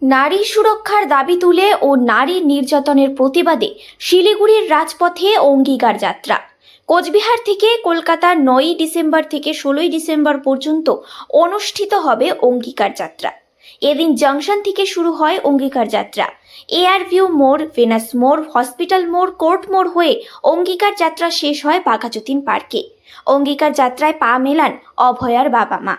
নারী সুরক্ষার দাবি তুলে ও নারী নির্যাতনের প্রতিবাদে শিলিগুড়ির রাজপথে অঙ্গীকার যাত্রা। কোচবিহার থেকে কলকাতার 9 ডিসেম্বর থেকে 16 ডিসেম্বর পর্যন্ত অনুষ্ঠিত হবে অঙ্গীকার যাত্রা। এদিন জংশন থেকে শুরু হয় অঙ্গীকার যাত্রা। এয়ারভিউ মোড়, ভেনাস মোড়, হসপিটাল মোড়, কোর্ট মোড় হয়ে অঙ্গীকার যাত্রা শেষ হয় বাঘাযতীন পার্কে। অঙ্গীকার যাত্রায় পা মেলান অভয়ার বাবা মা।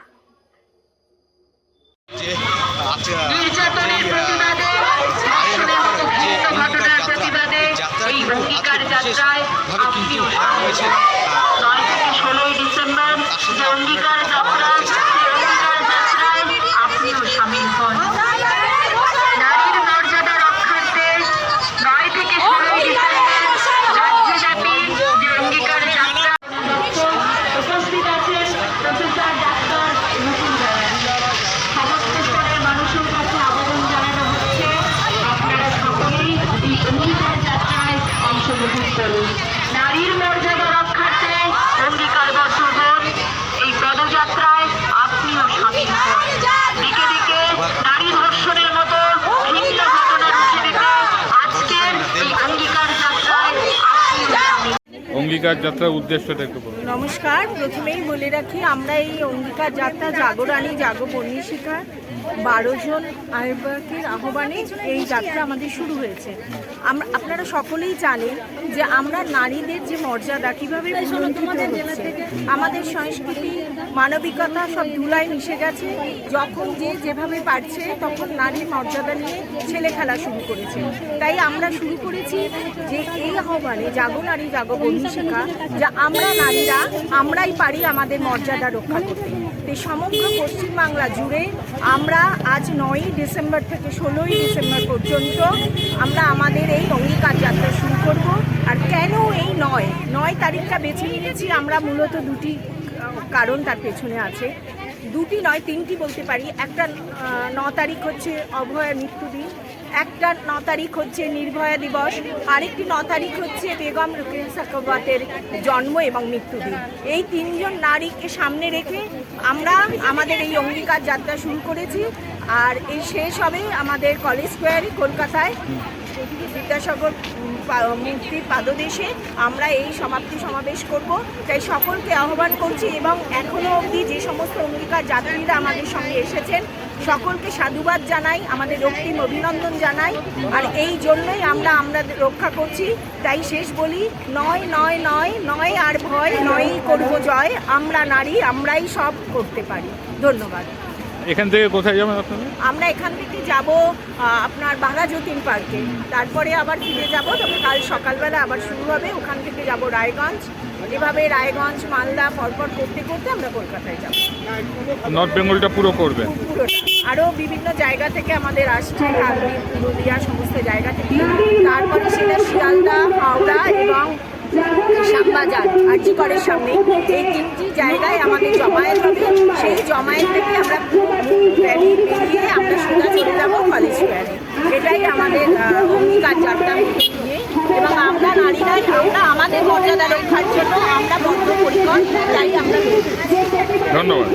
নির্যাতনের প্রতিবাদে, ধর্ষণের মতো ঘৃণ্য ঘটনার প্রতিবাদে এই অঙ্গীকার যাত্রায় আপনিও সামিল হন। 9 থেকে 16 ডিসেম্বর যে অঙ্গীকার যাত্রা, সেই অঙ্গীকার যাত্রায় আপনিও সামিল হন। নারীর মর্যাদা রক্ষার্থে 9 থেকে 16 ডিসেম্বর রাজ্যব্যাপী যে অঙ্গীকার যাত্রা। উপস্থিত আছেন প্রফেসর ডাক্তার নতুন সমস্ত স্তরের মানুষের কাছে আবেদন জানানো হচ্ছে, আপনারা সকলেই এই অঙ্গীকার যাত্রায় অংশগ্রহণ করুন। নারীর মর্যাদা রক্ষার্থে অঙ্গীকারবদ্ধ হন। এই পদযাত্রায় আপনিও সামিল হন। দিকে দিকে নারী ধর্ষণের মতো ভিন্ন ঘটনা রুখে দিতে আজকের এই অঙ্গীকার যাত্রায় আপনিও সামিল। অঙ্গীকার যাত্রার উদ্দেশ্যটা একটু বলুন। নমস্কার, প্রথমেই বলে রাখি আমরা এই অঙ্গীকার যাত্রা জাগরণী জাগবনী শিখা 12 জন আহ্বায়কের আহ্বানে এই যাত্রা আমাদের শুরু হয়েছে। আপনারা সকলেই জানেন যে আমরা নারীদের যে মর্যাদা কীভাবে উন্নতিত হচ্ছে, আমাদের সংস্কৃতি মানবিকতা সব ধুলায় মিশে গেছে। যখন যে যেভাবে পারছে তখন নারীর মর্যাদা নিয়ে ছেলে খেলা শুরু করেছে। তাই আমরা শুরু করেছি যে এই আহ্বানে জাগো নারী জাগো বনী শিখা, যা আমরা নারীরা আমরাই পারি আমাদের মর্যাদা রক্ষা করতে। এই সমগ্র পশ্চিমবাংলা জুড়ে আমরা আজ 9 ডিসেম্বর থেকে 16 ডিসেম্বর পর্যন্ত আমরা আমাদের এই অঙ্গীকার যাত্রা শুরু করব। আর কেন এই 9 তারিখটা বেছে নিয়েছি আমরা, মূলত দুটি কারণ তার পেছনে আছে। দুটি নয়, তিনটি বলতে পারি। একটা 9 তারিখ হচ্ছে অভয়ার মৃত্যুদিন, একটা 9 তারিখ হচ্ছে নির্ভয়া দিবস, আরেকটি 9 তারিখ হচ্ছে বেগম রোকেয়া সাখাওয়াতের জন্ম এবং মৃত্যুদিন। এই 3 জন নারীকে সামনে রেখে আমরা আমাদের এই অঙ্গীকার যাত্রা শুরু করেছি। আর এই শেষ হবে আমাদের কলেজ স্কোয়ারে কলকাতায় বিদ্যাসাগর মূর্তির পাদদেশে আমরা এই সমাপ্তি সমাবেশ করব। তাই সকলকে আহ্বান করছি এবং এখনও অবধি যে সমস্ত অঙ্গীকার যাত্রীরা আমাদের সঙ্গে এসেছেন সকলকে সাধুবাদ জানাই, আমাদের রক্তিম অভিনন্দন জানাই। আর এই জন্যই আমরা রক্ষা করছি। তাই শেষ বলি, 9 আর ভয়, 9ই করব জয়। আমরা নারী, আমরাই সব করতে পারি। ধন্যবাদ। এখান থেকে কোথায় যাবেন আপনারা? আমরা এখান থেকে যাব আপনার বাঘাযতীন পার্কে, তারপরে আবার ফিরে যাব। তবে কাল সকালবেলা আবার শুরু হবে। ওখান থেকে যাব রায়গঞ্জ, এভাবে রায়গঞ্জ মালদা পরপর করতে করতে আমরা কলকাতায় যাব। নর্থ বেঙ্গলটা পুরো করবেন? পুরোটা। আরও বিভিন্ন জায়গা থেকে আমাদের আসছে, কাকদ্বীপ, পুরুলিয়া সমস্ত জায়গা থেকে। তারপরে সেটা শিয়ালদা, হাওড়া এবং শ্যামবাজার আরজিকরের সামনে, এই 3টি জায়গায় আমাদের জমায়েত হবে। সেই জমায়েত থেকে আমরা র্যালি বেরিয়ে আমরা সোজা চলে যাবো কলেজ স্কোয়ারে। এটাই আমাদের অঙ্গীকার যাত্রা নিয়ে। এবং আমরা নারীরাই আমরা আমাদের মর্যাদা রক্ষার জন্য আমরা বদ্ধপরিকর। তাই আমরা ধন্যবাদ।